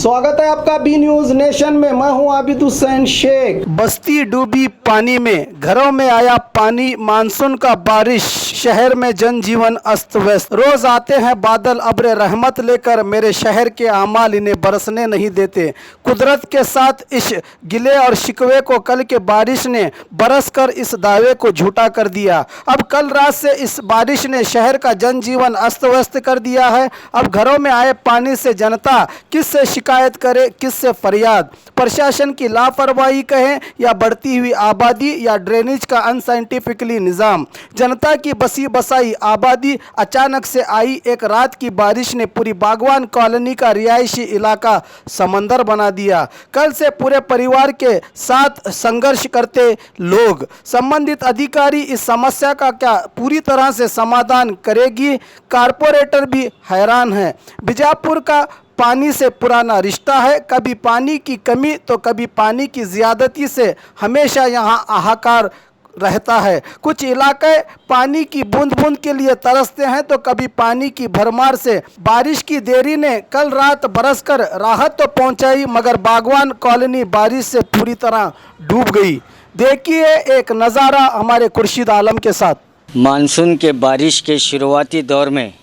स्वागत है आपका बी न्यूज नेशन में। मैं हूं आबिद हुसैन शेख। बस्ती डूबी पानी में, घरों में आया पानी, मानसून का बारिश, शहर में जनजीवन अस्त व्यस्त। रोज आते हैं बादल अब्र रहमत लेकर, मेरे शहर के आमाल इन्हें बरसने नहीं देते। कुदरत के साथ इस गिले और शिकवे को कल के बारिश ने बरस कर इस दावे को झूठा कर दिया। अब कल रात से इस बारिश ने शहर का जनजीवन अस्त व्यस्त कर दिया है। अब घरों में आए पानी से जनता किससे शिकायत करे, किससे फरियाद? प्रशासन की लापरवाही कहें या बढ़ती हुई आबादी या ड्रेनेज का अनसाइंटिफिकली निज़ाम। जनता की बसी बसाई आबादी अचानक से आई एक रात की बारिश ने पूरी बागवान कॉलोनी का रिहायशी इलाका समंदर बना दिया। कल से पूरे परिवार के साथ संघर्ष करते लोग। संबंधित अधिकारी इस समस्या का क्या पूरी तरह से समाधान करेगी? कारपोरेटर भी हैरान है। बीजापुर का पानी से पुराना रिश्ता है, कभी पानी की कमी तो कभी पानी की ज़्यादती से हमेशा यहाँ हाहाकार रहता है। कुछ इलाके पानी की बूंद बूंद के लिए तरसते हैं तो कभी पानी की भरमार से। बारिश की देरी ने कल रात बरसकर राहत तो पहुंचाई, मगर बागवान कॉलोनी बारिश से पूरी तरह डूब गई। देखिए एक नज़ारा हमारे खुर्शीद आलम के साथ। मानसून के बारिश के शुरुआती दौर में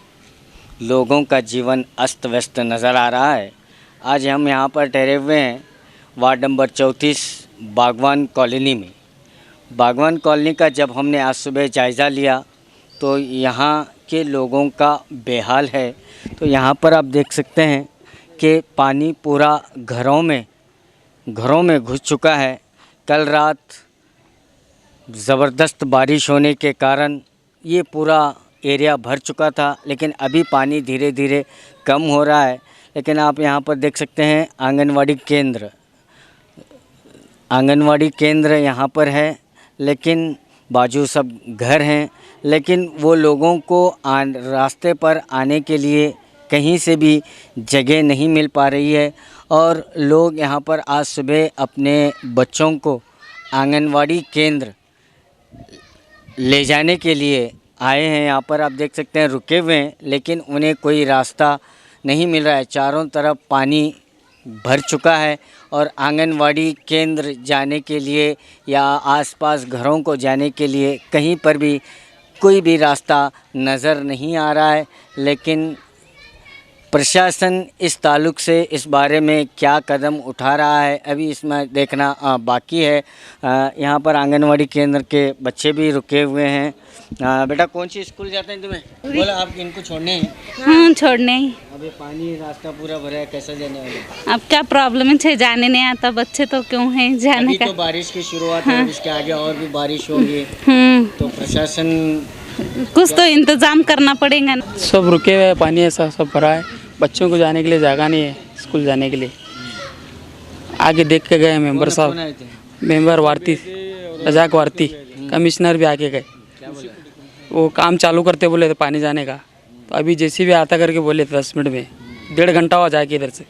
लोगों का जीवन अस्त व्यस्त नज़र आ रहा है। आज हम यहाँ पर ठहरे हुए हैं वार्ड नंबर 34 बागवान कॉलोनी में। बागवान कॉलोनी का जब हमने आज सुबह जायज़ा लिया तो यहाँ के लोगों का बेहाल है। तो यहाँ पर आप देख सकते हैं कि पानी पूरा घरों में घुस चुका है। कल रात ज़बरदस्त बारिश होने के कारण ये पूरा एरिया भर चुका था, लेकिन अभी पानी धीरे धीरे कम हो रहा है। लेकिन आप यहाँ पर देख सकते हैं आंगनवाड़ी केंद्र यहाँ पर है, लेकिन बाजू सब घर हैं। लेकिन वो लोगों को रास्ते पर आने के लिए कहीं से भी जगह नहीं मिल पा रही है और लोग यहाँ पर आज सुबह अपने बच्चों को आंगनवाड़ी केंद्र ले जाने के लिए आए हैं। यहाँ पर आप देख सकते हैं रुके हुए हैं, लेकिन उन्हें कोई रास्ता नहीं मिल रहा है। चारों तरफ पानी भर चुका है और आंगनवाड़ी केंद्र जाने के लिए या आसपास घरों को जाने के लिए कहीं पर भी कोई भी रास्ता नज़र नहीं आ रहा है। लेकिन प्रशासन इस ताल्लुक़ से इस बारे में क्या कदम उठा रहा है अभी इसमें देखना बाकी है। यहाँ पर आंगनवाड़ी केंद्र के बच्चे भी रुके हुए हैं। बेटा कौन सी स्कूल जाते हैं तुम्हें? बोला आप इनको छोड़ने हैं? हाँ छोड़ने ही। अभी पानी रास्ता पूरा भरा है, कैसे जाने वाले? अब क्या प्रॉब्लम है, जाने नहीं आता बच्चे तो क्यों है जाने अभी का। तो बारिश की शुरुआत है, इसके आगे और भी बारिश होगी तो प्रशासन कुछ तो इंतजाम करना पड़ेगा ना। सब रुके हुए, पानी ऐसा सब भरा है, बच्चों को जाने के लिए जगह नहीं है स्कूल जाने के लिए। आगे देख के गए मेंबर साहब, मेंबर वारती रजाक वारती, कमिश्नर भी आके गए। वो काम चालू करते बोले थे पानी जाने का, तो अभी जैसे भी आता करके बोले थे 10 मिनट में, 1.5 घंटा हो जाके इधर से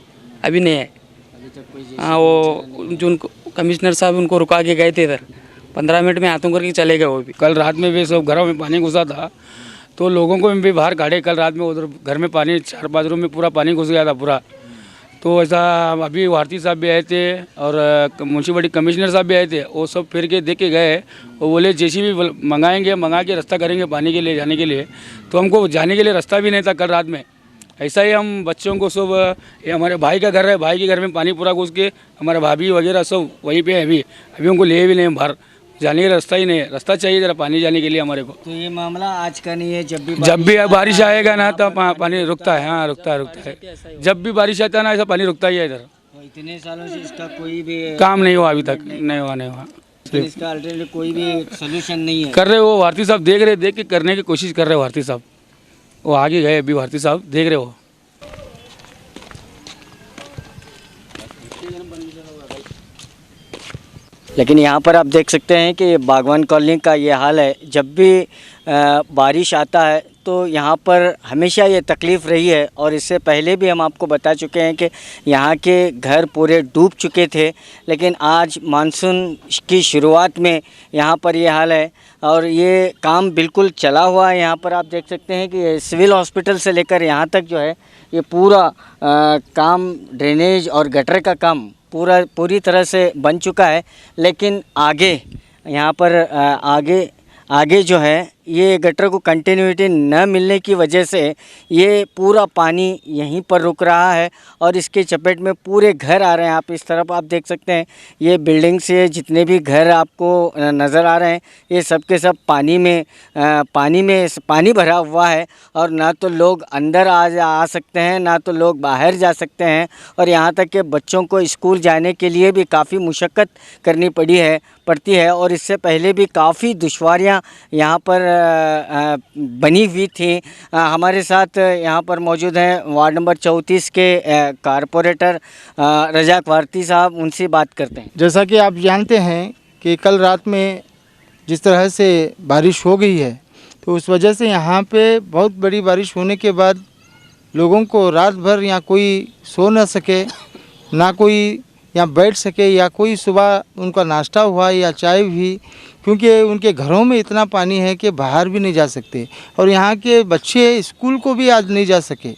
अभी नहीं है। हाँ वो जो कमिश्नर साहब उनको रुका के गए थे इधर, 15 मिनट में आतों करके चले गए वो भी। कल रात में भी सब घरों में पानी घुसा था तो लोगों को भी बाहर काढ़े। कल रात में उधर घर में पानी 4-5 रूम में पूरा पानी घुस गया था पूरा। तो ऐसा अभी भारती साहब भी आए थे और म्यूनसिपलिटी कमिश्नर साहब भी आए थे। वो सब फिर के देख के गए, वो बोले जैसी भी मंगा के रास्ता करेंगे पानी के लिए जाने के लिए। तो हमको जाने के लिए रास्ता भी नहीं था कल रात में। ऐसा ही हम बच्चों को सब, ये हमारे भाई का घर है, भाई के घर में पानी पूरा घुस के हमारे भाभी वगैरह सब वहीं पे है। अभी उनको ले भी नहीं बाहर जाने का रास्ता ही नहीं है। रास्ता चाहिए ज़रा पानी जाने के लिए हमारे को। तो ये मामला आज का नहीं है, जब भी बारिश आएगा ना तो पानी रुकता है। हाँ रुकता है। जब भी बारिश आता है ना ऐसा पानी रुकता ही है इधर। तो इतने सालों से इसका कोई भी काम नहीं हुआ अभी तक, नहीं हुआ। इसका अल्टरनेटिव कोई भी सोल्यूशन नहीं है। कर रहे वो भारती साहब देख के करने की कोशिश कर रहे भारती साहब। वो आगे गए अभी भारती साहब देख रहे हो। लेकिन यहाँ पर आप देख सकते हैं कि बागवान कॉलोनी का ये हाल है। जब भी बारिश आता है तो यहाँ पर हमेशा ये तकलीफ़ रही है और इससे पहले भी हम आपको बता चुके हैं कि यहाँ के घर पूरे डूब चुके थे, लेकिन आज मानसून की शुरुआत में यहाँ पर ये हाल है और ये काम बिल्कुल चला हुआ है। यहाँ पर आप देख सकते हैं कि सिविल हॉस्पिटल से लेकर यहाँ तक जो है ये पूरा काम ड्रेनेज और गटर का काम पूरी तरह से बन चुका है। लेकिन आगे यहाँ पर आगे जो है ये गटर को कंटिन्यूटी न मिलने की वजह से ये पूरा पानी यहीं पर रुक रहा है और इसके चपेट में पूरे घर आ रहे हैं। आप इस तरफ आप देख सकते हैं ये बिल्डिंग से जितने भी घर आपको नज़र आ रहे हैं ये सब के सब पानी भरा हुआ है और ना तो लोग अंदर आ सकते हैं ना तो लोग बाहर जा सकते हैं और यहाँ तक कि बच्चों को स्कूल जाने के लिए भी काफ़ी मुशक्क़त करनी पड़ती है और इससे पहले भी काफ़ी दुश्वारियाँ यहाँ पर बनी हुई थी। हमारे साथ यहाँ पर मौजूद हैं वार्ड नंबर 34 के कारपोरेटर रजाक वारती साहब, उनसे बात करते हैं। जैसा कि आप जानते हैं कि कल रात में जिस तरह से बारिश हो गई है तो उस वजह से यहाँ पे बहुत बड़ी बारिश होने के बाद लोगों को रात भर यहाँ कोई सो न सके, ना कोई यहाँ बैठ सके या कोई सुबह उनका नाश्ता हुआ या चाय भी, क्योंकि उनके घरों में इतना पानी है कि बाहर भी नहीं जा सकते और यहाँ के बच्चे स्कूल को भी आज नहीं जा सके।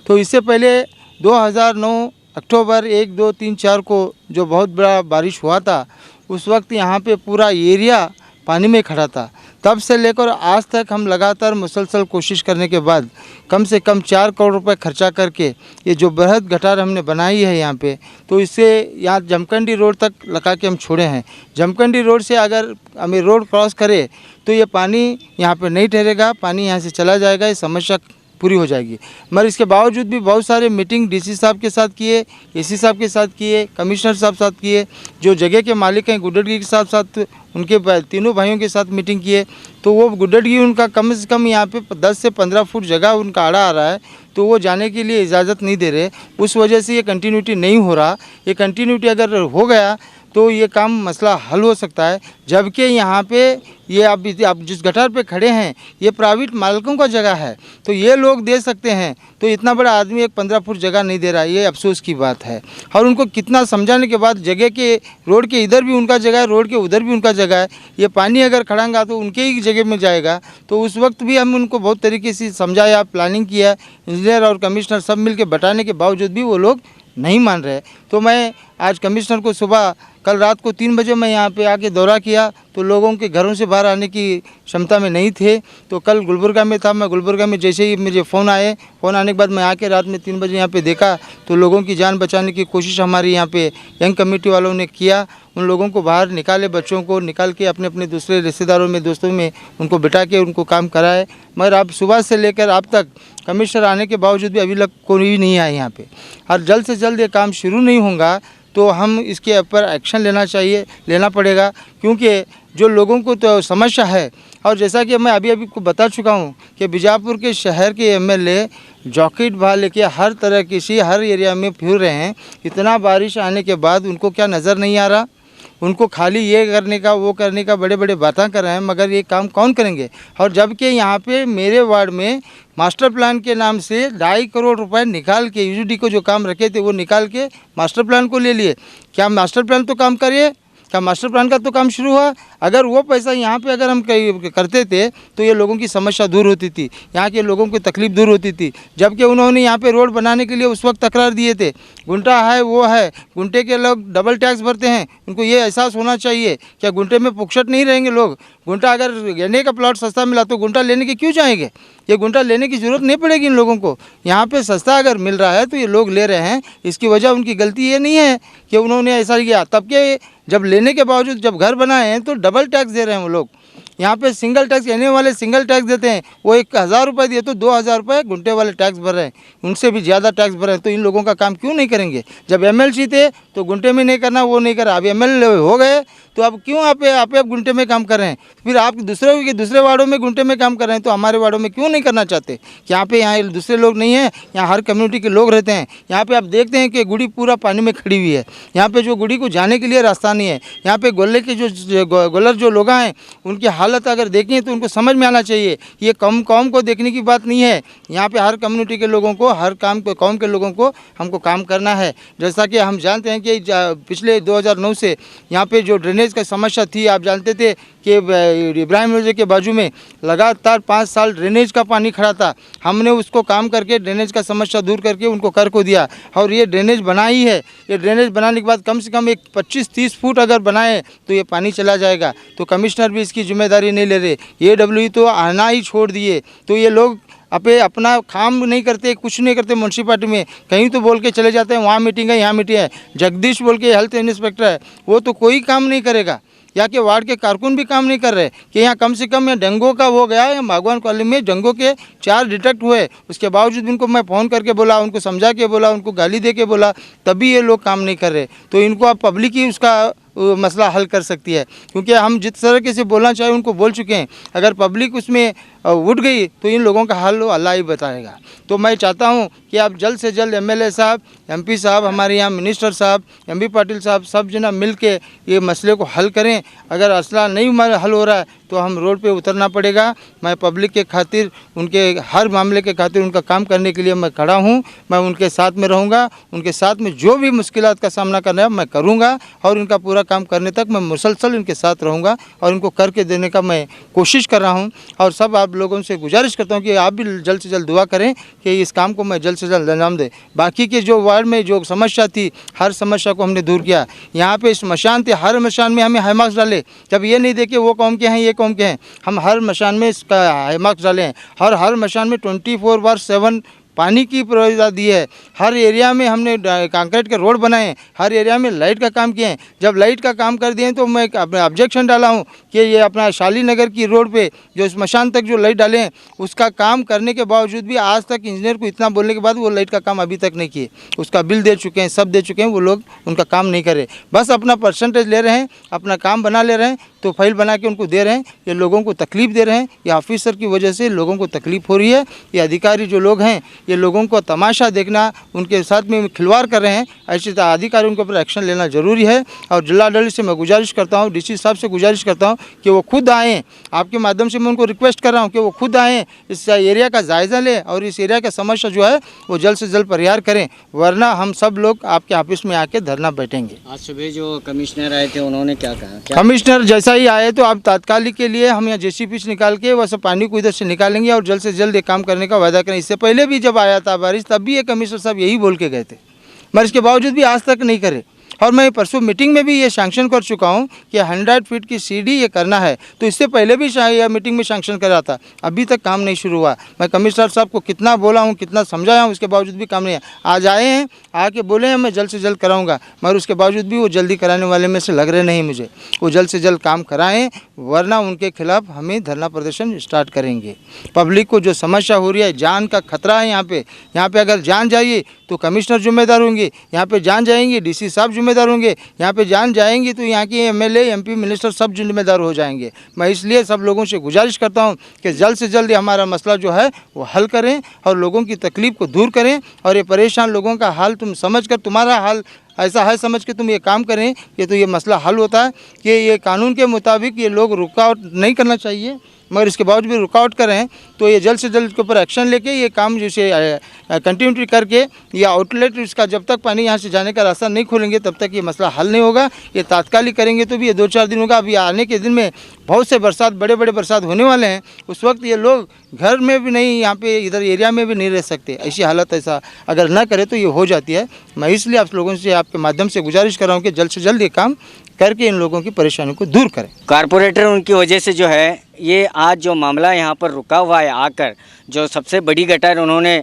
तो इससे पहले 2009 अक्टूबर 1, 2, 3, 4 को जो बहुत बड़ा बारिश हुआ था उस वक्त यहाँ पे पूरा एरिया पानी में खड़ा था। तब से लेकर आज तक हम लगातार मुसलसल कोशिश करने के बाद कम से कम 4 करोड़ रुपए खर्चा करके ये जो बृहद गटार हमने बनाई है यहाँ पे, तो इससे यहाँ जमखंडी रोड तक लगा के हम छोड़े हैं। जमखंडी रोड से अगर हमें रोड क्रॉस करे तो ये पानी यहाँ पे नहीं ठहरेगा, पानी यहाँ से चला जाएगा, ये समस्या पूरी हो जाएगी। मगर इसके बावजूद भी बहुत सारे मीटिंग डीसी साहब के साथ किए, एसी साहब के साथ किए, कमिश्नर साहब किए, जो जगह के मालिक हैं गुड्डगी के साथ उनके तीनों भाइयों के साथ मीटिंग किए। तो वो गुड्डगी उनका कम से कम यहाँ पे 10 से 15 फुट जगह उनका आड़ा आ रहा है, तो वो जाने के लिए इजाज़त नहीं दे रहे। उस वजह से ये कंटिन्यूटी नहीं हो रहा। ये कंटिन्यूटी अगर हो गया तो ये काम मसला हल हो सकता है। जबकि यहाँ पे ये आप जिस गटार पे खड़े हैं ये प्राइवेट मालिकों का जगह है, तो ये लोग दे सकते हैं, तो इतना बड़ा आदमी एक 15 फुट जगह नहीं दे रहा है, ये अफसोस की बात है। और उनको कितना समझाने के बाद जगह के रोड के इधर भी उनका जगह है, रोड के उधर भी उनका जगह है, ये पानी अगर खड़ांगा तो उनके ही जगह में जाएगा। तो उस वक्त भी हम उनको बहुत तरीके से समझाया, प्लानिंग किया, इंजीनियर और कमिश्नर सब मिल के बताने के बावजूद भी वो लोग नहीं मान रहे। तो मैं आज कमिश्नर को सुबह कल रात को 3 बजे मैं यहाँ पे आके दौरा किया तो लोगों के घरों से बाहर आने की क्षमता में नहीं थे। तो कल गुलबर्गा में था, मैं गुलबर्गा में जैसे ही मुझे फ़ोन आने के बाद मैं आके रात में 3 बजे यहाँ पे देखा तो लोगों की जान बचाने की कोशिश हमारी यहाँ पे यंग कमेटी वालों ने किया। उन लोगों को बाहर निकाले, बच्चों को निकाल के अपने अपने दूसरे रिश्तेदारों में, दोस्तों में उनको बिठा के उनको काम कराए। मगर अब सुबह से लेकर अब तक कमिश्नर आने के बावजूद भी अभी तक कोई नहीं आया यहाँ पे। और जल्द से जल्द ये काम शुरू नहीं होगा तो हम इसके ऊपर एक्शन लेना पड़ेगा, क्योंकि जो लोगों को तो समस्या है। और जैसा कि मैं अभी को बता चुका हूँ कि बीजापुर के शहर के एमएलए जॉकेट भार लेके हर तरह हर एरिया में फिर रहे हैं। इतना बारिश आने के बाद उनको क्या नज़र नहीं आ रहा? उनको खाली ये करने का वो करने का बड़े बड़े बातें कर रहे हैं, मगर ये काम कौन करेंगे? और जबकि यहाँ पे मेरे वार्ड में मास्टर प्लान के नाम से 2.5 करोड़ रुपए निकाल के यूजीडी को जो काम रखे थे वो निकाल के मास्टर प्लान को ले लिए। क्या मास्टर प्लान तो काम करिए, क्या मास्टर प्लान का तो काम शुरू हुआ? अगर वो पैसा यहाँ पे अगर हम करते थे तो ये लोगों की समस्या दूर होती थी, यहाँ के लोगों की तकलीफ़ दूर होती थी। जबकि उन्होंने यहाँ पे रोड बनाने के लिए उस वक्त तकरार दिए थे, गुंटा है वो है, गुंटे के लोग डबल टैक्स भरते हैं। उनको ये एहसास होना चाहिए क्या गुंटे में पुक्सट नहीं रहेंगे लोग। गुंटा अगर लेने का प्लॉट सस्ता मिला तो गुंटा लेने के क्यों जाएंगे? ये गुंटा लेने की ज़रूरत नहीं पड़ेगी इन लोगों को। यहाँ पे सस्ता अगर मिल रहा है तो ये लोग ले रहे हैं। इसकी वजह उनकी गलती ये नहीं है कि उन्होंने ऐसा किया, तब के जब लेने के बावजूद जब घर बनाए हैं तो डबल टैक्स दे रहे हैं वो लोग। यहाँ पे सिंगल टैक्स कहने वाले सिंगल टैक्स देते हैं, वो 1000 रुपये दिए तो 2000 रुपये गुंटे वाले टैक्स भर रहे हैं, उनसे भी ज़्यादा टैक्स भर रहे हैं। तो इन लोगों का काम क्यों नहीं करेंगे? जब एमएलसी थे तो तो गुंटे में नहीं करना, वो नहीं करा। अब एमएलए हो गए तो अब क्यों आप गुंटे में काम कर रहे हैं? फिर आप दूसरे वार्डों में गुंटे में काम कर रहे हैं, तो हमारे वार्डों में क्यों नहीं करना चाहते? कि यहाँ दूसरे लोग नहीं हैं, यहाँ हर कम्युनिटी के लोग रहते हैं। यहाँ पे आप देखते हैं कि गुड़ी पूरा पानी में खड़ी हुई है। यहाँ पे जो गुड़ी को जाने के लिए रास्ता नहीं है। यहाँ पे गोले के गोलर जो लोग हैं उनकी हालत अगर देखें तो उनको समझ में आना चाहिए। ये कौम को देखने की बात नहीं है। यहाँ पे हर कम्युनिटी के लोगों को, हर कौम के लोगों को हमको काम करना है। जैसा कि हम जानते हैं कि पिछले 2009 से यहाँ पे जो ड्रेनेज का समस्या थी, आप जानते थे कि इब्राहिम रोजे के बाजू में लगातार 5 साल ड्रेनेज का पानी खड़ा था। हमने उसको काम करके ड्रेनेज का समस्या दूर करके उनको कर को दिया और ये ड्रेनेज बनाई है। ये ड्रेनेज बनाने के बाद कम से कम एक 25-30 फुट अगर बनाए तो ये पानी चला जाएगा। तो कमिश्नर भी इसकी जिम्मेदारी नहीं ले रहे, AWE तो आना ही छोड़ दिए। तो ये लोग अपना काम नहीं करते, कुछ नहीं करते। म्यूनसिपालिटी में कहीं तो बोल के चले जाते हैं, वहाँ मीटिंग है, यहाँ मीटिंग है। जगदीश बोल के हेल्थ इंस्पेक्टर है, वो तो कोई काम नहीं करेगा। यहाँ के वार्ड के कारकुन भी काम नहीं कर रहे कि यहाँ कम से कम यहाँ डेंगू का हो गया है। बागवान कॉलोनी में डेंगू के 4 डिटेक्ट हुए, उसके बावजूद उनको मैं फ़ोन करके बोला, उनको समझा के बोला, उनको गाली दे के बोला, तभी ये लोग काम नहीं कर रहे। तो इनको अब पब्लिक ही उसका मसला हल कर सकती है, क्योंकि हम जिस तरीके से बोलना चाहिए उनको बोल चुके हैं। अगर पब्लिक उसमें उठ गई तो इन लोगों का हल अल्लाह ही बताएगा। तो मैं चाहता हूं कि आप जल्द से जल्द MLA साहब, MP साहब, हमारे यहाँ मिनिस्टर साहब, MB पाटिल साहब, सब जना मिल के ये मसले को हल करें। अगर मसला नहीं हल हो रहा है तो हम रोड पे उतरना पड़ेगा। मैं पब्लिक के खातिर, उनके हर मामले के खातिर उनका काम करने के लिए मैं खड़ा हूँ। मैं उनके साथ में रहूँगा, उनके साथ में जो भी मुश्किलात का सामना करना है मैं करूँगा और इनका पूरा काम करने तक मैं मुसलसल इनके साथ रहूँगा और इनको करके देने का मैं कोशिश कर रहा हूँ। और सब आप लोगों से गुजारिश करता हूँ कि आप भी जल्द से जल्द दुआ करें कि इस काम को मैं जल्द से जल्द अंजाम दें। बाकी के जो वार्ड में जो समस्या थी, हर समस्या को हमने दूर किया। यहाँ पे स्मशान थे, हर स्मशान में हमें हाईमार्क्स डाले। जब ये नहीं देखे वो कौम के हैं, ये कौम के हैं, हम हर मशान में इसका हाईमार्क्स डाले हैं। हर मशान में 24/7 पानी की प्रयोजन दी है। हर एरिया में हमने कंक्रीट के रोड बनाए हैं, हर एरिया में लाइट का काम किए हैं। जब लाइट का काम कर दिए तो मैं अपना ऑब्जेक्शन डाला हूं कि ये अपना शाली नगर की रोड पे जो स्मशान तक जो लाइट डाले हैं उसका काम करने के बावजूद भी आज तक इंजीनियर को इतना बोलने के बाद वो लाइट का काम अभी तक नहीं किए। उसका बिल दे चुके हैं, सब दे चुके हैं, वो लोग उनका काम नहीं कर रहे, बस अपना परसेंटेज ले रहे हैं, अपना काम बना ले रहे हैं। तो फाइल बना के उनको दे रहे हैं, ये लोगों को तकलीफ़ दे रहे हैं। ये ऑफिसर की वजह से लोगों को तकलीफ़ हो रही है। ये अधिकारी जो लोग हैं ये लोगों को तमाशा देखना, उनके साथ में खिलवाड़ कर रहे हैं। ऐसे अधिकारियों के ऊपर एक्शन लेना ज़रूरी है। और जिलाडली से मैं गुजारिश करता हूँ, DC साहब से गुजारिश करता हूँ कि वो खुद आएँ। आपके माध्यम से मैं उनको रिक्वेस्ट कर रहा हूँ कि वो खुद आएँ, इस एरिया का जायज़ा लें और इस एरिया का समस्या जो है वो जल्द से जल्द परिहार करें, वरना हम सब लोग आपके ऑफिस में आके धरना बैठेंगे। आज सुबह जो कमिश्नर आए थे उन्होंने क्या कहा? कमिश्नर जैसा ही आए तो आप तात्कालिक के लिए हम यहाँ JCB से निकाल के वैसे पानी को इधर से निकालेंगे और जल्द से जल्द ये काम करने का वादा करें। इससे पहले भी जब आया था बारिश तब भी ये कमिश्नर साहब यही बोल के गए थे, मगर इसके बावजूद भी आज तक नहीं करे। और मैं परसों मीटिंग में भी ये सैंक्शन कर चुका हूँ कि 100 फीट की सीढ़ी ये करना है। तो इससे पहले भी यह मीटिंग में सैंक्शन करा था, अभी तक काम नहीं शुरू हुआ। मैं कमिश्नर साहब को कितना बोला हूँ, कितना समझाया हूँ, उसके बावजूद भी काम नहीं है। आज आए हैं, आके बोले हैं मैं जल्द से जल्द कराऊंगा, मगर उसके बावजूद भी वो जल्दी कराने वाले में से लग रहे नहीं मुझे। वो जल्द से जल्द काम कराएं, वरना उनके खिलाफ हमें धरना प्रदर्शन स्टार्ट करेंगे। पब्लिक को जो समस्या हो रही है, जान का खतरा है यहाँ पे अगर जान जाइए तो कमिश्नर जिम्मेदार होंगे, यहाँ पे जान जाएंगे DC साहब जिम्मेदार होंगे, यहाँ पे जान जाएंगी तो यहाँ के MLA MP मिनिस्टर सब जिम्मेदार हो जाएंगे। मैं इसलिए सब लोगों से गुजारिश करता हूँ कि जल्द से जल्द हमारा मसला जो है वो हल करें और लोगों की तकलीफ़ को दूर करें। और ये परेशान लोगों का हाल तुम समझ कर, तुम्हारा हाल ऐसा है समझ के तुम ये काम करें कि तो ये मसला हल होता है। कि ये कानून के मुताबिक ये लोग रुकावट नहीं करना चाहिए, मगर इसके बावजूद भी रुकावट कर रहे हैं। तो ये जल्द से जल्द इसके ऊपर एक्शन लेके ये काम जैसे कंटिन्यूटी करके ये आउटलेट इसका जब तक पानी यहाँ से जाने का रास्ता नहीं खोलेंगे तब तक ये मसला हल नहीं होगा। ये तात्कालिक करेंगे तो भी ये 2-4 दिन होगा। अभी आने के दिन में बहुत से बरसात, बड़े बड़े बरसात होने वाले हैं, उस वक्त ये लोग घर में भी नहीं, यहाँ पे इधर एरिया में भी नहीं रह सकते। ऐसी हालत ऐसा अगर ना करे तो ये हो जाती है। मैं इसलिए आप लोगों से, आपके माध्यम से गुजारिश कर रहा हूँ कि जल्द से जल्द ये काम करके इन लोगों की परेशानी को दूर करें। कारपोरेटर उनकी वजह से जो है ये आज जो मामला यहाँ पर रुका हुआ है, आकर जो सबसे बड़ी गटर उन्होंने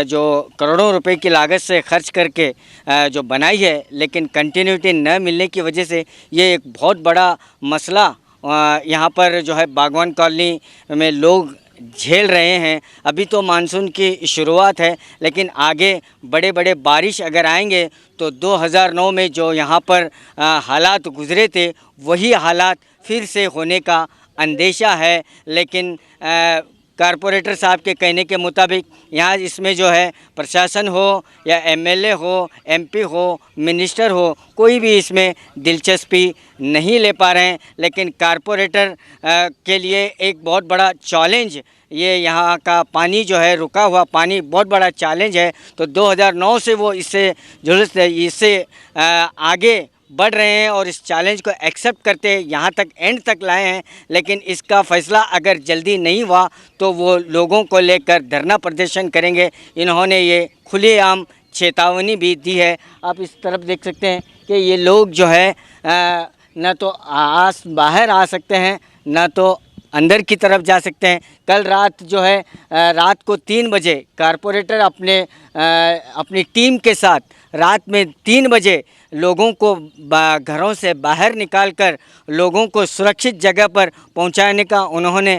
जो करोड़ों रुपए की लागत से खर्च करके जो बनाई है, लेकिन कंटिन्यूटी न मिलने की वजह से ये एक बहुत बड़ा मसला यहाँ पर जो है बागवान कॉलोनी में लोग झेल रहे हैं। अभी तो मानसून की शुरुआत है, लेकिन आगे बड़े बड़े बारिश अगर आएंगे तो 2009 में जो यहाँ पर हालात गुज़रे थे वही हालात फिर से होने का अंदेशा है। लेकिन कारपोरेटर साहब के कहने के मुताबिक यहाँ इसमें जो है प्रशासन हो या एमएलए हो, एमपी हो, मिनिस्टर हो, कोई भी इसमें दिलचस्पी नहीं ले पा रहे हैं। लेकिन कारपोरेटर के लिए एक बहुत बड़ा चैलेंज, ये यहाँ का पानी जो है, रुका हुआ पानी बहुत बड़ा चैलेंज है। तो 2009 से वो इससे आगे बढ़ रहे हैं और इस चैलेंज को एक्सेप्ट करते यहाँ तक एंड तक लाए हैं। लेकिन इसका फ़ैसला अगर जल्दी नहीं हुआ तो वो लोगों को लेकर धरना प्रदर्शन करेंगे। इन्होंने ये खुलेआम चेतावनी भी दी है। आप इस तरफ देख सकते हैं कि ये लोग जो है न तो बाहर आ सकते हैं, न तो अंदर की तरफ जा सकते हैं। कल रात जो है रात को 3 बजे कारपोरेटर अपनी टीम के साथ रात में 3 बजे लोगों को घरों से बाहर निकालकर लोगों को सुरक्षित जगह पर पहुंचाने का उन्होंने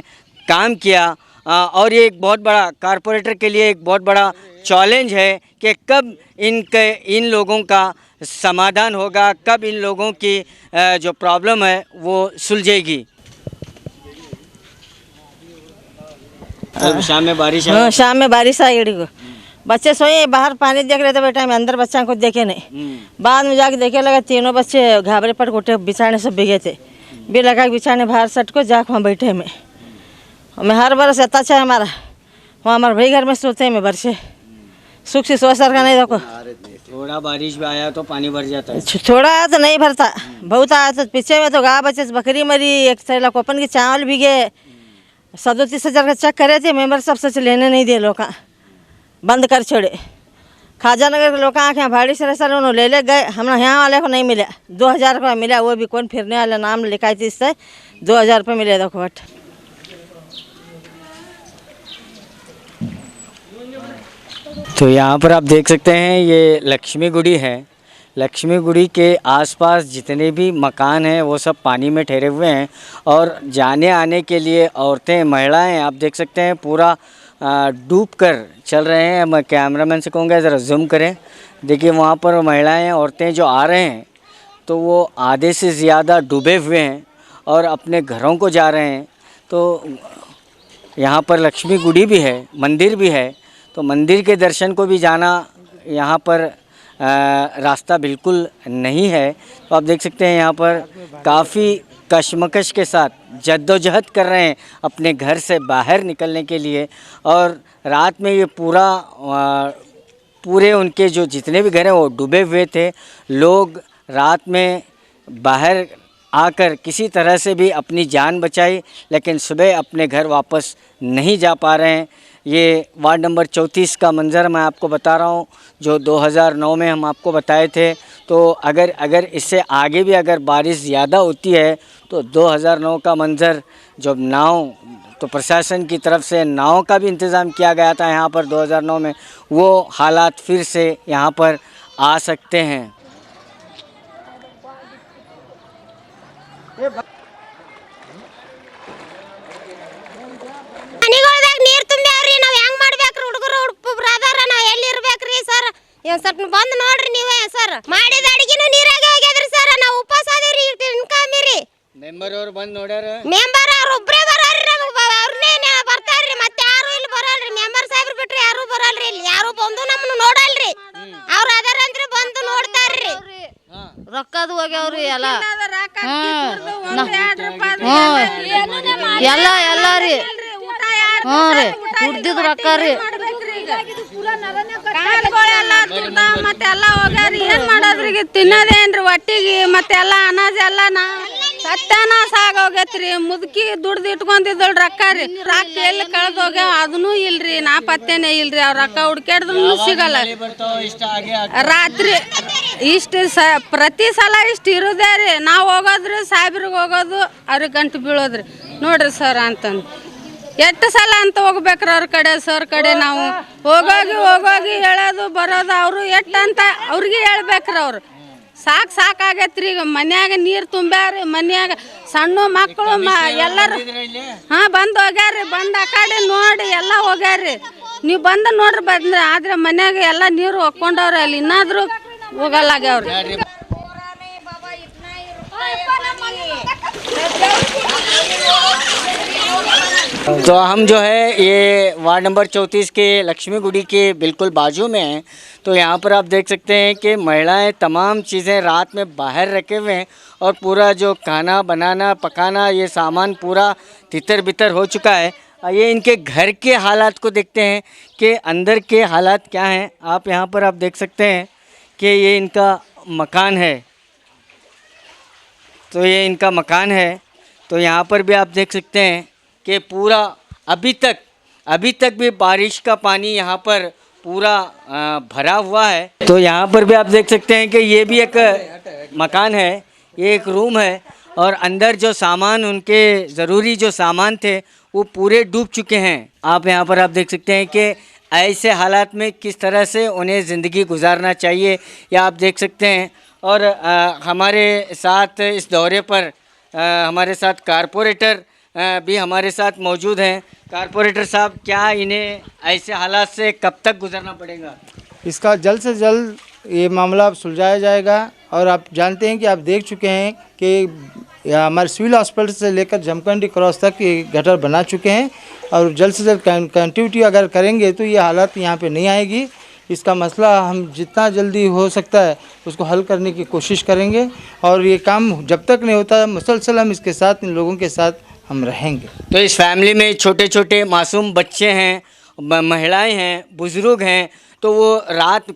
काम किया। और ये एक बहुत बड़ा कारपोरेटर के लिए एक बहुत बड़ा चैलेंज है कि कब इन लोगों का समाधान होगा, कब इन लोगों की जो प्रॉब्लम है वो सुलझेगी। शाम में बारिश आई। हाँ, शाम में बारिश आई को बच्चे सोए बाहर पानी देख रहे थे बेटा, मैं अंदर बच्चा को देखे नहीं। बाद में जाके देखे लगा तीनों बच्चे घाबरे पड़ गोटे बिछाने सब भीगे थे। भी लगा बिछाने बाहर सट को जाके वहाँ बैठे मैं हर बरस आता है हमारा वहाँ हमारे भाई घर में सोते हैं। मैं बरसे सुख से सोच सर का नहीं देखो, थोड़ा बारिश भी आया तो पानी भर जाता है। थोड़ा आया तो नहीं भरता, बहुत आया तो पीछे में तो गाय बच्चे बकरी मरी, एक सैला कोपन के चावल भीगे। 37,000 का चेक करे थे मेंबर सब सच लेने नहीं दिए, लोग बंद कर छोड़े। खाजा नगर के लोग आके भाड़ी से सर उन्होंने ले गए, हमें यहाँ वाले को नहीं मिला। 2,000 रुपये मिला, वो भी कौन फिरने वाला नाम लिखाई थी, इससे 2,000 रुपये मिले। देखो बट तो यहाँ पर आप देख सकते हैं ये लक्ष्मी गुड़ी है। लक्ष्मी गुड़ी के आसपास जितने भी मकान हैं वो सब पानी में ठहरे हुए हैं और जाने आने के लिए औरतें, महिलाएं आप देख सकते हैं पूरा डूब कर चल रहे हैं। मैं कैमरामैन से कहूँगा ज़रा जूम करें, देखिए वहाँ पर महिलाएं, औरतें जो आ रहे हैं तो वो आधे से ज़्यादा डूबे हुए हैं और अपने घरों को जा रहे हैं। तो यहाँ पर लक्ष्मी गुड़ी भी है, मंदिर भी है, तो मंदिर के दर्शन को भी जाना यहाँ पर रास्ता बिल्कुल नहीं है। तो आप देख सकते हैं यहाँ पर काफ़ी कशमकश के साथ जद्दोजहद कर रहे हैं अपने घर से बाहर निकलने के लिए। और रात में ये पूरे उनके जो जितने भी घर हैं वो डूबे हुए थे। लोग रात में बाहर आकर किसी तरह से भी अपनी जान बचाई, लेकिन सुबह अपने घर वापस नहीं जा पा रहे हैं। ये वार्ड नंबर 34 का मंज़र मैं आपको बता रहा हूँ, जो 2009 में हम आपको बताए थे। तो अगर इससे आगे भी अगर बारिश ज़्यादा होती है तो 2009 का मंज़र, जब नाव, तो प्रशासन की तरफ से नाव का भी इंतज़ाम किया गया था यहाँ पर 2009 में, वो हालात फिर से यहाँ पर आ सकते हैं। ನೀರು ತುಂಬ್ಯಾವ್ರಿ, ನಾವ್ ಹೆಂಗ್ ಮಾಡ್ಬೇಕ್ರಿ? ಹುಡುಗರು ಬ್ರದರ್ ನಾವ್ ಎಲ್ಲಿ ಇರ್ಬೇಕ್ರಿ ಸರ್? ಒಂದ್ ಸ್ವಲ್ಪ ಬಂದ್ ನೋಡ್ರಿ ನೀವೇ ಸರ್. ಮಾಡಿದ ಅಡಿಗೆನೂ ನೀರಾಗೆ ಹೋಗ್ಯದ್ರಿ ಸರ್. ನಾವು ಉಪವಾಸ ಅದೀವ್ರಿ, ಇನ್ಕಮಿರಿ ಮೆಂಬರ್ ಅವ್ರು ಬಂದು ನೋಡ್ಯಾರ? ಮೆಂಬರ್ ಅವ್ರು ಒಬ್ರೇ ಬರೋರಿ, ನಮಗೆ ಅವ್ರನ್ನೇ ಬರ್ತಾರ್ರಿ, ಮತ್ತೆ ಯಾರು ಇಲ್ಲಿ ಬರಲ್ರಿ. ಮೆಂಬರ್ ಸಾಹೇಬ್ರು ಬಿಟ್ರೆ ಯಾರು ಬರಲ್ರಿ, ಇಲ್ಲಿ ಯಾರು ಬಂದು ನಮ್ಮನ್ನ ನೋಡಲ್ರಿ. ಅವ್ರ ಅದರಂದ್ರೆ ಬಂದು ನೋಡ್ತಾರ್ರಿ. ರೊಕ್ಕದು ಹೋಗ್ಯಾವ್ರಿ ಎಲ್ಲ ಎಲ್ಲ ರೀ. ಹ್ಞೂ ರೀ, ದುಡ್ದಿದ್ದು ರೊಕ್ಕ ರೀ. ಮತ್ತೆಲ್ಲ ಹೋಗ್ಯಾರ, ಏನ್ ಮಾಡೋದ್ರಿಗೆ? ತಿನ್ನೋದೇನ್ರಿ ಒಟ್ಟಿಗೆ? ಮತ್ತೆಲ್ಲ ಅನಾಜ್ ಎಲ್ಲ ಸತ್ಯಾನಾಶ ಆಗೋಗೈತ್ರಿ. ಮುದುಕಿ ದುಡ್ದು ಇಟ್ಕೊಂಡಿದ್ದಳು ರೊಕ್ಕ ರೀ, ರೊಕ್ಕ ಎಲ್ಲಿ ಕಳೆದು ಹೋಗ್ಯಾವ ಅದನ್ನೂ ಇಲ್ರಿ, ನಾ ಪತ್ತೇನೆ ಇಲ್ರಿ. ಅವ್ರ ರೊಕ್ಕ ಹುಡ್ಕ್ಯಾಡ್ದ್ರು ಸಿಗಲ್ಲ. ರಾತ್ರಿ ಇಷ್ಟು ಪ್ರತಿ ಸಲ ಇಷ್ಟು ಇರೋದೇ ರೀ. ನಾವು ಹೋಗೋದ್ರಿ, ಸಾಹೇಬ್ರಿಗೆ ಹೋಗೋದು, ಅವ್ರಿಗೆ ಗಂಟು ಬೀಳೋದ್ರಿ. ನೋಡ್ರಿ ಸರ್ ಅಂತಂದು ಎಷ್ಟು ಸಲ ಅಂತ ಹೋಗ್ಬೇಕ್ರಿ ಅವ್ರ ಕಡೆ, ಸರ್ ಕಡೆ. ನಾವು ಹೋಗೋಗಿ ಹೇಳೋದು ಬರೋದು, ಅವರು ಎಟ್ಟು ಅಂತ ಅವ್ರಿಗೆ ಹೇಳ್ಬೇಕ್ರಿ. ಅವ್ರು ಸಾಕಾಗೈತ್ರಿ. ಈಗ ಮನ್ಯಾಗ ನೀರು ತುಂಬ್ಯಾರಿ, ಮನ್ಯಾಗ ಸಣ್ಣ ಮಕ್ಕಳು ಎಲ್ಲರೂ ಹಾಂ ಬಂದು ಹೋಗ್ಯಾರಿ. ಬಂದು ಆ ಕಡೆ ನೋಡಿ ಎಲ್ಲ ಹೋಗ್ಯಾರಿ. ನೀವು ಬಂದು ನೋಡ್ರಿ ಬಂದ್ರೆ, ಆದ್ರೆ ಮನ್ಯಾಗ ಎಲ್ಲ ನೀರು ಹೊಕ್ಕೊಂಡವ್ರಿ. ಅಲ್ಲಿ ಇನ್ನಾದ್ರೂ ಹೋಗಲ್ಲಾಗ್ಯಾವ್ರಿ. तो हम जो है ये वार्ड नंबर 34 के लक्ष्मी गुड़ी के बिल्कुल बाजू में हैं। तो यहाँ पर आप देख सकते हैं कि महिलाएं तमाम चीज़ें रात में बाहर रखे हुए हैं और पूरा जो खाना बनाना पकाना ये सामान पूरा तितर बितर हो चुका है। ये इनके घर के हालात को देखते हैं कि अंदर के हालात क्या हैं। आप यहाँ पर आप देख सकते हैं कि ये इनका मकान है। तो ये इनका मकान है। तो यहाँ पर भी आप देख सकते हैं कि पूरा अभी तक भी बारिश का पानी यहाँ पर पूरा भरा हुआ है। तो यहाँ पर भी आप देख सकते हैं कि ये भी एक मकान है, ये एक रूम है और अंदर जो सामान उनके ज़रूरी जो सामान थे वो पूरे डूब चुके हैं। आप यहाँ पर आप देख सकते हैं कि ऐसे हालात में किस तरह से उन्हें ज़िंदगी गुजारना चाहिए या आप देख सकते हैं। और हमारे साथ इस दौरे पर हमारे साथ कारपोरेटर भी हमारे साथ मौजूद हैं। कारपोरेटर साहब, क्या इन्हें ऐसे हालात से कब तक गुजरना पड़ेगा? इसका जल्द से जल्द ये मामला सुलझाया जाएगा। और आप जानते हैं कि आप देख चुके हैं कि हमारे सिविल हॉस्पिटल से लेकर जमखंडी क्रॉस तक ये गटर बना चुके हैं और जल्द से जल्द कंटिन्यूटी अगर करेंगे तो ये हालत यहाँ पे नहीं आएगी। इसका मसला हम जितना जल्दी हो सकता है उसको हल करने की कोशिश करेंगे और ये काम जब तक नहीं होता मुसलसल हम इसके साथ, इन लोगों के साथ हम रहेंगे। तो इस फैमिली में छोटे छोटे मासूम बच्चे हैं, महिलाएं हैं, बुज़ुर्ग हैं। तो वो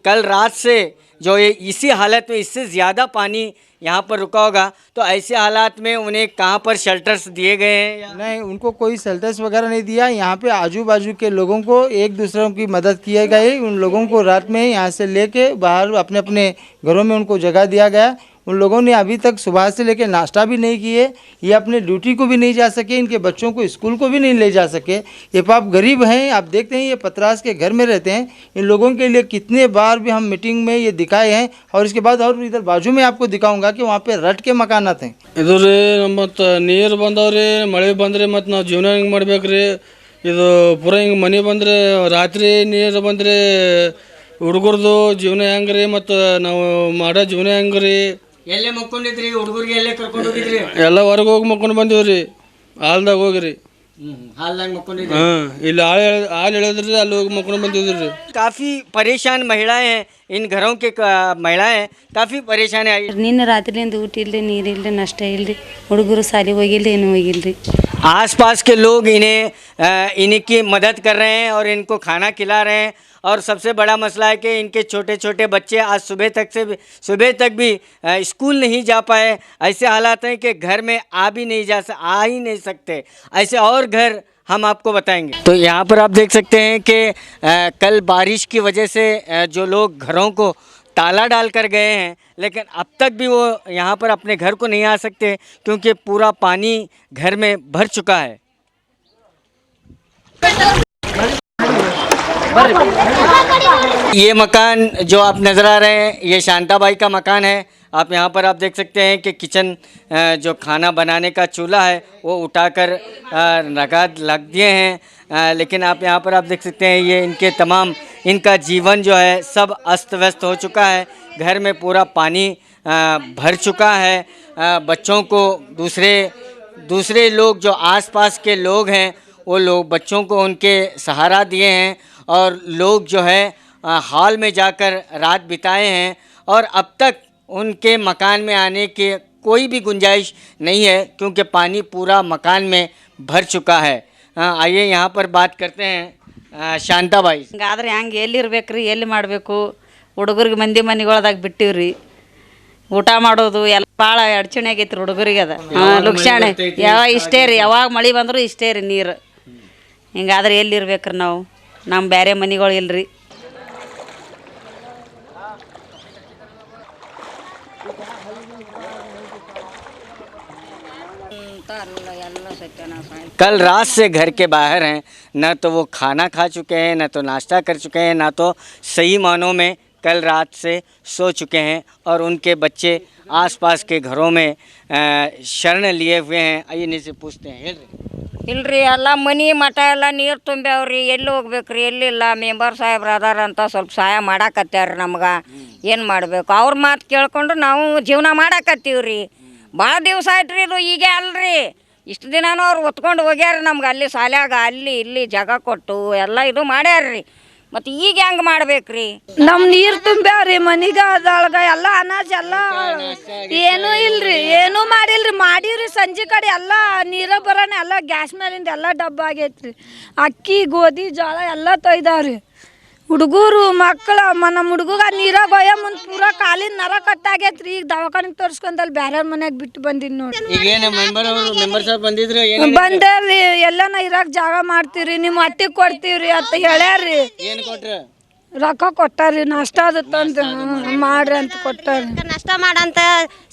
कल रात से जो ये इसी हालत में इससे ज़्यादा पानी यहाँ पर रुका होगा। तो ऐसे हालात में उन्हें कहाँ पर शेल्टर्स दिए गए हैं या नहीं, उनको कोई शेल्टर्स वगैरह नहीं दिया। यहाँ पे आजू बाजू के लोगों को एक दूसरों की मदद किए गए। उन लोगों को रात में यहाँ से लेके बाहर अपने अपने घरों में उनको जगह दिया गया। उन लोगों ने अभी तक सुबह से लेकर नाश्ता भी नहीं किए, ये अपने ड्यूटी को भी नहीं जा सके, इनके बच्चों को स्कूल को भी नहीं ले जा सके। ये पाप गरीब हैं। आप देखते हैं ये पतरास के घर में रहते हैं। इन लोगों के लिए कितने बार भी हम मीटिंग में ये दिखाए हैं। और इसके बाद और इधर बाजू में आपको दिखाऊंगा कि वहाँ पे रट के मकानात हैं। ಇದು ರೀ ಮತ್ತು ನೀರು ಬಂದವ್ರಿ, ಮಳೆ ಬಂದರೆ ಮತ್ತು ನಾವು ಜೀವನ ಹೆಂಗೆ ಮಾಡ್ಬೇಕ್ರಿ? ಇದು ಪೂರ ಹಿಂಗೆ ಮನೆ ಬಂದರೆ ರಾತ್ರಿ ನೀರು ಬಂದರೆ ಹುಡುಗರ್ದು ಜೀವನ ಹೆಂಗೆ ರೀ? ಮತ್ತು ನಾವು ಮಾಡೋ ಜೀವನ ಹೆಂಗೆ ರೀ? ಎಲ್ಲೇ ಮಕ್ಕೊಂಡಿದ್ರಿ? ಹುಡುಗರಿಗೆ ಎಲ್ಲೇ ಕರ್ಕೊಂಡು ಹೋಗಿದ್ರಿ? ಎಲ್ಲ ಹೊರಗೆ ಹೋಗಿ ಮಕ್ಕೊಂಡು ಬಂದೀವ್ರಿ, ಹಾಲ್ದಾಗ ಹೋಗಿರಿ. हाल मक्ಕೊಂಡಿದ್ರಿ? ಇಲ್ಲಿ ಹಾಲು ಹೇಳಿದ್ರಿ, ಅಲ್ಲಿ ಹೋಗಿ ಮಕ್ಕೊಂಡು ಬಂದಿದ್ರಿ. काफ़ी परेशान महिलाएं हैं, इन घरों के महिलाएं काफ़ी परेशान है। ನಿನ್ನೆ ರಾತ್ರಿಯಿಂದ ಊಟ ಇಲ್ಲರಿ, ನೀರು ಇಲ್ಲರಿ, ನಾಷ್ಟ ಇಲ್ಲರಿ, ಹುಡುಗರು ಸಾಲಿಗೆ ಹೋಗಿಲ್ಲ, ಏನು ಹೋಗಿಲ್ಲರಿ। आसपास के लोग इनकी मदद कर रहे हैं और इनको खाना खिला रहे हैं। और सबसे बड़ा मसला है कि इनके छोटे छोटे बच्चे आज सुबह तक भी स्कूल नहीं जा पाए। ऐसे हालात हैं कि घर में आ ही नहीं सकते। ऐसे और घर हम आपको बताएंगे। तो यहाँ पर आप देख सकते हैं कि कल बारिश की वजह से जो लोग घरों को ताला डाल कर गए हैं, लेकिन अब तक भी वो यहाँ पर अपने घर को नहीं आ सकते क्योंकि पूरा पानी घर में भर चुका है। ये मकान जो आप नज़र आ रहे हैं ये शांताबाई का मकान है। आप यहाँ पर आप देख सकते हैं कि किचन जो खाना बनाने का चूल्हा है वो उठाकर लग दिए हैं। लेकिन आप यहाँ पर आप देख सकते हैं ये इनका जीवन जो है सब अस्त व्यस्त हो चुका है। घर में पूरा पानी भर चुका है। बच्चों को दूसरे लोग जो आसपास के लोग हैं वो लोग बच्चों को उनके सहारा दिए हैं और लोग जो है हॉल में जाकर रात बिताए हैं और अब तक उनके मकान में आने की कोई भी गुंजाइश नहीं है क्योंकि पानी पूरा मकान में भर चुका है। आइए यहाँ पर बात करते हैं शांताबाई। ಹಿಂಗಾದ್ರೆ ಹೆಂಗೆ ಎಲ್ಲಿರ್ಬೇಕ್ರಿ, ಎಲ್ಲಿ ಮಾಡಬೇಕು? ಹುಡುಗರಿಗೆ ಮಂದಿ ಮನೆಗಳದಾಗ ಬಿಟ್ಟಿವ್ರಿ, ಊಟ ಮಾಡೋದು ಎಲ್ಲ ಭಾಳ ಅಡಚಣೆ ಆಗೈತ್ರಿ ಹುಡುಗರಿಗೆ. ಅದ ಲುಕ್ಷಾಣೆ ಇಷ್ಟೇ ರೀ, ಯಾವಾಗ ಮಳೆ ಬಂದರೂ ಇಷ್ಟೇ ರೀ ನೀರು. ಹಿಂಗಾದ್ರೆ ಎಲ್ಲಿರ್ಬೇಕ್ರಿ ನಾವು? ನಮ್ಮ ಬೇರೆ ಮನೆಗಳು ಇಲ್ರಿ। कल रात से घर के बाहर हैं, न तो वो खाना खा चुके हैं, न तो नाश्ता कर चुके हैं, न तो सही मानों में कल रात से सो चुके हैं और उनके बच्चे आसपास के घरों में शरण लिए हुए हैं। आइए इन्हीं से पूछते हैं। ಇಲ್ರಿ ಎಲ್ಲ ಮನೆ ಮಠ ಎಲ್ಲ ನೀರು ತುಂಬ್ಯಾವ್ರಿ ಎಲ್ಲಿ ಹೋಗ್ಬೇಕ್ರಿ ಎಲ್ಲಿಲ್ಲ ಮೆಂಬರ್ ಸಾಹೇಬ್ರು ಅದಾರಂತ ಸ್ವಲ್ಪ ಸಹಾಯ ಮಾಡಾಕತ್ಯಾರ ನಮ್ಗೆ ಏನು ಮಾಡಬೇಕು ಅವ್ರ ಮಾತು ಕೇಳ್ಕೊಂಡು ನಾವು ಜೀವನ ಮಾಡಾಕತ್ತೀವ್ರಿ ಭಾಳ ದಿವಸ ಆಯ್ತು ರೀ ಇದು ಈಗ ಅಲ್ರಿ ಇಷ್ಟು ದಿನನೂ ಅವ್ರು ಹೊತ್ಕೊಂಡು ಹೋಗ್ಯಾರ ನಮ್ಗೆ ಅಲ್ಲಿ ಶಾಲ್ಯಾಗ ಅಲ್ಲಿ ಇಲ್ಲಿ ಜಾಗ ಕೊಟ್ಟು ಎಲ್ಲ ಇದು ಮಾಡ್ಯಾರ್ರಿ ಮತ್ತು ಈಗ ಹೆಂಗೆ ಮಾಡ್ಬೇಕ್ರಿ ನಮ್ ನೀರ್ ತುಂಬ್ಯಾವ್ರಿ ಮನಿಗ ಅದೊಳಗ ಎಲ್ಲ ಅನಾಜ್ ಎಲ್ಲ ಏನೂ ಇಲ್ರಿ ಏನೂ ಮಾಡಿಲ್ರಿ ಮಾಡಿವ್ರಿ ಸಂಜೆ ಕಡೆ ಎಲ್ಲ ನೀರ ಬರೋಣ ಎಲ್ಲ ಗ್ಯಾಸ್ ಮೇಲಿಂದ ಎಲ್ಲ ಡಬ್ಬ ಆಗೈತ್ರಿ ಅಕ್ಕಿ ಗೋಧಿ ಜೋಳ ಎಲ್ಲ ತೊಯ್ದಾವ್ರಿ ಹುಡುಗರು ಮಕ್ಕಳ ನಮ್ಮ ಹುಡುಗ ನೀರಾಗ ಹೋಯ ಮುಂದೆ ಪೂರಾ ಕಾಲಿನ ನರ ಕಟ್ಟಾಗೈತ್ರಿ ಈಗ ದವಾಖಾನಿಗೆ ತೋರಿಸ್ಕೊಂಡಲ್ಲಿ ಬೇರೆ ಮನ್ಯಾಗ ಬಿಟ್ಟು ಬಂದಿನಿ ನೋಡಿ ಬಂದೇವ್ರಿ ಎಲ್ಲನ ಇರಾಕ್ ಜಾಗ ಮಾಡ್ತೀವ್ರಿ ನಿಮ್ಮ ಹಟ್ಟಿಗೆ ಕೊಡ್ತೀವ್ರಿ ಅಂತ ಹೇಳ್ಯಾರ್ರಿ ರೊಕ್ಕ ಕೊಟ್ಟಾರ್ರಿ ನಾಷ್ಟ ಅದು ತಂದು ಮಾಡ್ರಿ ಅಂತ ಕೊಟ್ಟಾರ್ರಿ ನಾಷ್ಟ ಮಾಡಂತ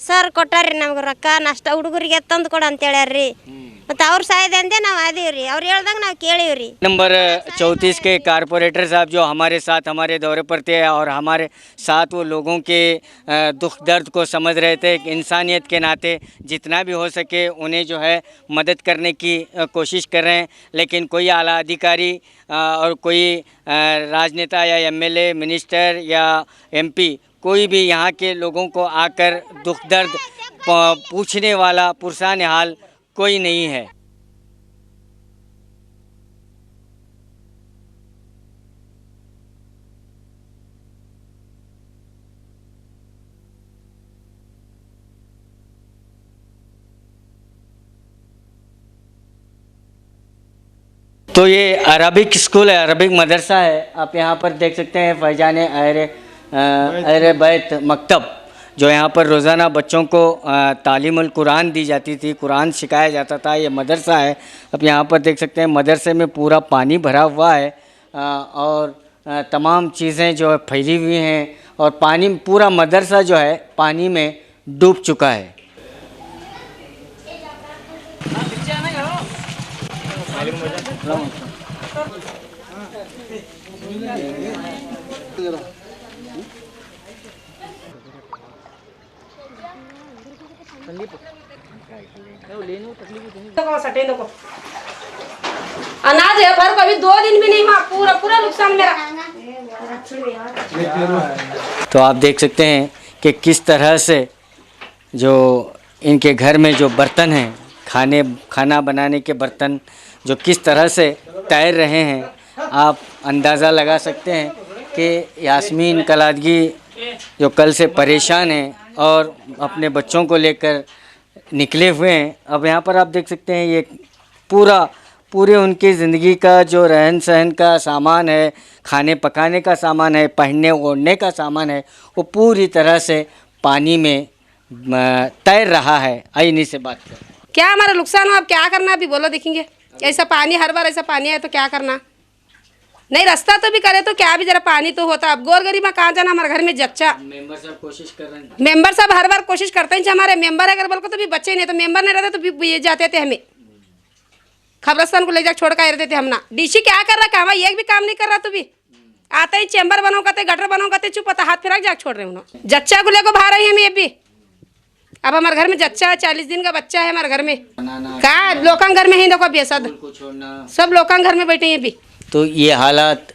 ಸರ್ ಕೊಟ್ಟಾರ್ರಿ ನಮ್ಗೆ ರೊಕ್ಕ ನಾಷ್ಟ ಹುಡುಗರಿಗೆ ತಂದು ಕೊಡು ಅಂತ ಹೇಳ್ಯಾರ್ರಿ ಮತ್ತು ಅವ್ರು ಸಾಯ್ದಂತೆ ನಾವು ಅದೀವ್ರಿ ಅವ್ರು ಹೇಳ್ದಂಗೆ ನಾವು ಕೇಳೀವ್ರಿ। नंबर 34 के कारपोरेटर साहब जो हमारे साथ हमारे दौरे पर थे और हमारे साथ वो लोगों के दुख दर्द को समझ रहे थे। इंसानियत के नाते जितना भी हो सके उन्हें जो है मदद करने की कोशिश कर रहे हैं, लेकिन कोई आला अधिकारी और कोई राजनेता या एमएलए मिनिस्टर या एमपी कोई भी यहाँ के लोगों को आकर दुख दर्द पूछने वाला पुरसान हाल कोई नहीं है। तो ये अरबिक स्कूल है, अरबिक मदरसा है। आप यहाँ पर देख सकते हैं फैजान अहले बैत मकतब, जो यहाँ पर रोज़ाना बच्चों को तालीमुल कुरान दी जाती थी, कुरान सिखाया जाता था। ये मदरसा है। अब यहाँ पर देख सकते हैं मदरसे में पूरा पानी भरा हुआ है और तमाम चीज़ें जो है फैली हुई हैं और पानी पूरा मदरसा जो है पानी में डूब चुका है। अनाज है भर कभी 2 दिन भी नहीं हुआ, पूरा पूरा नुकसान मेरा। तो आप देख सकते हैं कि किस तरह से जो इनके घर में जो बर्तन हैं, खाना बनाने के बर्तन जो किस तरह से तैर रहे हैं, आप अंदाज़ा लगा सकते हैं कि यास्मीन कलादगी जो कल से परेशान हैं और अपने बच्चों को लेकर निकले हुए हैं। अब यहाँ पर आप देख सकते हैं ये पूरे उनकी ज़िंदगी का जो रहन सहन का सामान है, खाने पकाने का सामान है, पहनने ओढ़ने का सामान है, वो पूरी तरह से पानी में तैर रहा है। आइए इन्हीं से बात करें। क्या हमारा नुकसान हो, अब क्या करना अभी बोलो देखेंगे। ऐसा पानी हर बार ऐसा पानी आए तो क्या करना, नहीं रास्ता तो भी करे तो क्या भी जरा पानी तो होता। अब गोर गरीब में कहाँ जाना, हमारे घर में जच्चा मेंबर साहब कोशिश कर रहे हैं, मेंबर साहब हर बार कोशिश करते हैं। हमारे मेंबर अगर बोल को तो भी बच्चे नहीं, तो मेंबर नहीं रहते तो भी ये जाते थे, हमें खबरस्तान को ले जाकर छोड़ कर रहते थे। हम ना डीसी क्या कर रहा, काम एक भी काम नहीं कर रहा। तो भी आते ही चैम्बर बनाओ कहते, गटर बनाओ कहते, चुप पता हाथ फिरा जाकर छोड़ रहे उन्होंने। जच्चा को लेकर बाहर आई हम ये भी। अब हमारे घर में जच्चा है, 40 दिन का बच्चा है हमारे घर में। कहा लोकां घर में ही देखो बेसद सब लोकां घर में बैठे हैं भी। तो ये हालात,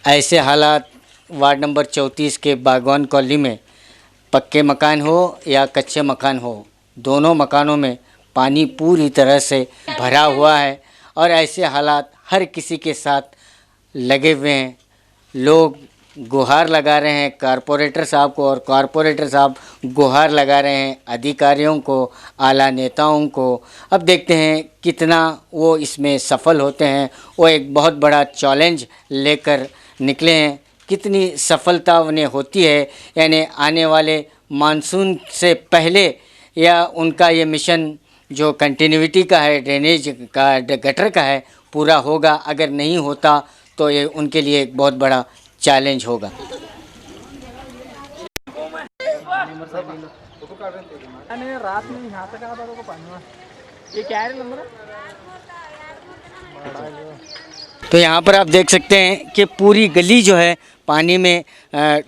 ऐसे हालात वार्ड नंबर 34 के बागवान कॉलोनी में, पक्के मकान हो या कच्चे मकान हो, दोनों मकानों में पानी पूरी तरह से भरा हुआ है और ऐसे हालात हर किसी के साथ लगे हुए हैं। लोग गुहार लगा रहे हैं कारपोरेटर साहब को और कारपोरेटर साहब गुहार लगा रहे हैं अधिकारियों को, आला नेताओं को। अब देखते हैं कितना वो इसमें सफल होते हैं। वो एक बहुत बड़ा चैलेंज लेकर निकले हैं, कितनी सफलता उन्हें होती है, यानी आने वाले मानसून से पहले या उनका ये मिशन जो कंटिन्यूटी का है, ड्रेनेज का, गटर का है, पूरा होगा। अगर नहीं होता तो ये उनके लिए एक बहुत बड़ा चैलेंज होगा। तो यहाँ पर आप देख सकते हैं कि पूरी गली जो है पानी में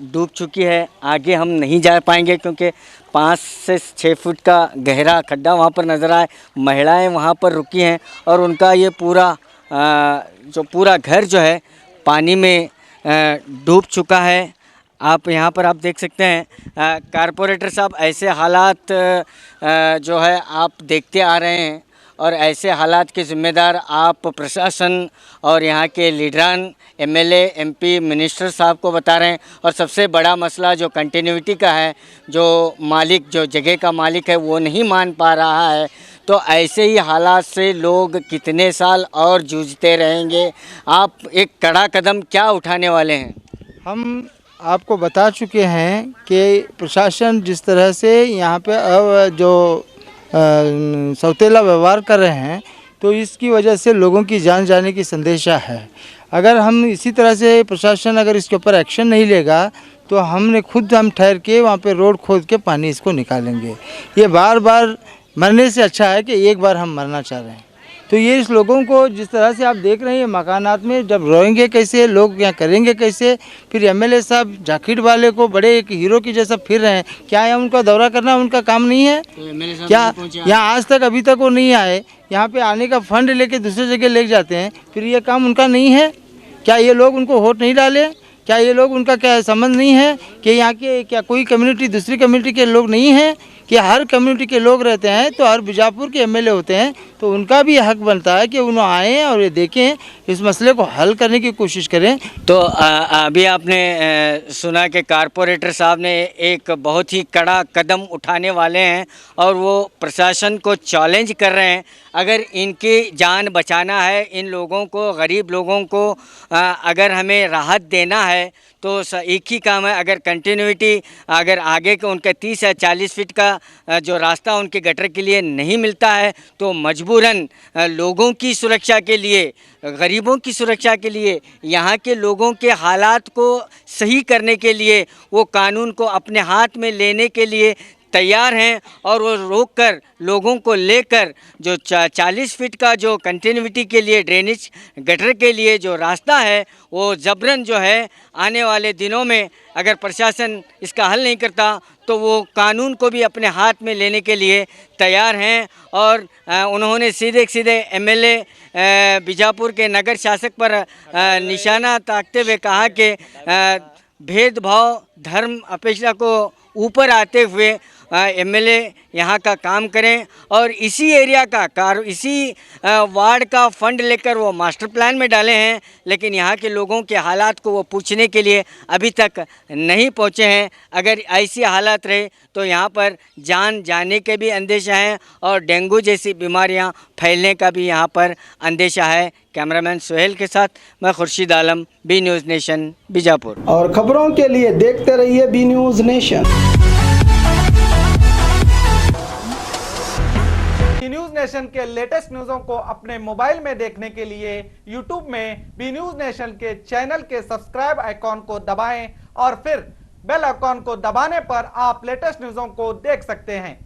डूब चुकी है। आगे हम नहीं जा पाएंगे क्योंकि 5 से 6 फुट का गहरा खड्डा वहाँ पर नज़र आए। महिलाएं वहाँ पर रुकी हैं और उनका ये पूरा जो पूरा घर जो है पानी में डूब चुका है। आप यहाँ पर आप देख सकते हैं कारपोरेटर साहब, ऐसे हालात जो है आप देखते आ रहे हैं और ऐसे हालात के ज़िम्मेदार आप प्रशासन और यहाँ के लीडरान एमएलए एमपी मिनिस्टर साहब को बता रहे हैं। और सबसे बड़ा मसला जो कंटिन्यूटी का है, जो मालिक जो जगह का मालिक है वो नहीं मान पा रहा है। तो ऐसे ही हालात से लोग कितने साल और जूझते रहेंगे? आप एक कड़ा कदम क्या उठाने वाले हैं? हम आपको बता चुके हैं कि प्रशासन जिस तरह से यहाँ पे अब जो सौतेला व्यवहार कर रहे हैं, तो इसकी वजह से लोगों की जान जाने की संदेशा है। अगर हम इसी तरह से प्रशासन अगर इसके ऊपर एक्शन नहीं लेगा तो हम ठहर के वहाँ पे रोड खोद के पानी इसको निकालेंगे। ये बार बार मरने से अच्छा है कि एक बार हम मरना चाह रहे हैं। तो ये इस लोगों को जिस तरह से आप देख रहे हैं मकानात में जब रोएंगे कैसे, लोग यहाँ करेंगे कैसे? फिर एमएलए साहब जैकेट वाले को बड़े एक हीरो की जैसा फिर रहे हैं। क्या है उनका दौरा करना उनका काम नहीं है? तो क्या यहाँ आज तक अभी तक वो नहीं आए? यहाँ पे आने का फंड लेके दूसरी जगह ले जाते हैं, फिर ये काम उनका नहीं है? क्या ये लोग उनको वोट नहीं डाले? क्या ये लोग उनका क्या संबंध नहीं है कि यहाँ के क्या कोई कम्युनिटी दूसरी कम्युनिटी के लोग नहीं हैं? कि हर कम्युनिटी के लोग रहते हैं तो हर बीजापुर के एमएलए होते हैं, तो उनका भी हक बनता है कि उन्होंने आए और ये देखें, इस मसले को हल करने की कोशिश करें। तो अभी आपने सुना कि कारपोरेटर साहब ने एक बहुत ही कड़ा कदम उठाने वाले हैं और वो प्रशासन को चैलेंज कर रहे हैं। अगर इनकी जान बचाना है, इन लोगों को, गरीब लोगों को अगर हमें राहत देना है तो एक ही काम है। अगर कंटिन्यूटी अगर आगे के उनका 30 या 40 फीट का जो रास्ता उनके गटर के लिए नहीं मिलता है तो मजबूरन लोगों की सुरक्षा के लिए, गरीबों की सुरक्षा के लिए, यहाँ के लोगों के हालात को सही करने के लिए वो कानून को अपने हाथ में लेने के लिए तैयार हैं और वो रोककर लोगों को लेकर जो 40 फीट का जो कंटिन्यूटी के लिए ड्रेनेज गटर के लिए जो रास्ता है वो जबरन जो है आने वाले दिनों में अगर प्रशासन इसका हल नहीं करता तो वो कानून को भी अपने हाथ में लेने के लिए तैयार हैं। और उन्होंने सीधे एमएलए बीजापुर के नगर शासक पर निशाना ताकते हुए कहा कि भेदभाव, धर्म, अपेक्षा को ऊपर आते हुए एमएलए यहाँ का काम करें और इसी एरिया का इसी वार्ड का फंड लेकर वो मास्टर प्लान में डाले हैं, लेकिन यहाँ के लोगों के हालात को वो पूछने के लिए अभी तक नहीं पहुँचे हैं। अगर ऐसी हालात रहे तो यहाँ पर जान जाने के भी अंदेशा है और डेंगू जैसी बीमारियाँ फैलने का भी यहाँ पर अंदेशा है। कैमरामैन सोहेल के साथ मैं Khurshid Alam, B News Nation, Bijapur. और खबरों के लिए देखते रहिए B News Nation. News Nation के लेटेस्ट न्यूज़ों को अपने मोबाइल में देखने के लिए YouTube में बी न्यूज़ नेशन के चैनल के सब्सक्राइब आइकॉन को दबाएं और फिर बेल आइकॉन को दबाने पर आप लेटेस्ट न्यूज़ों को देख सकते हैं।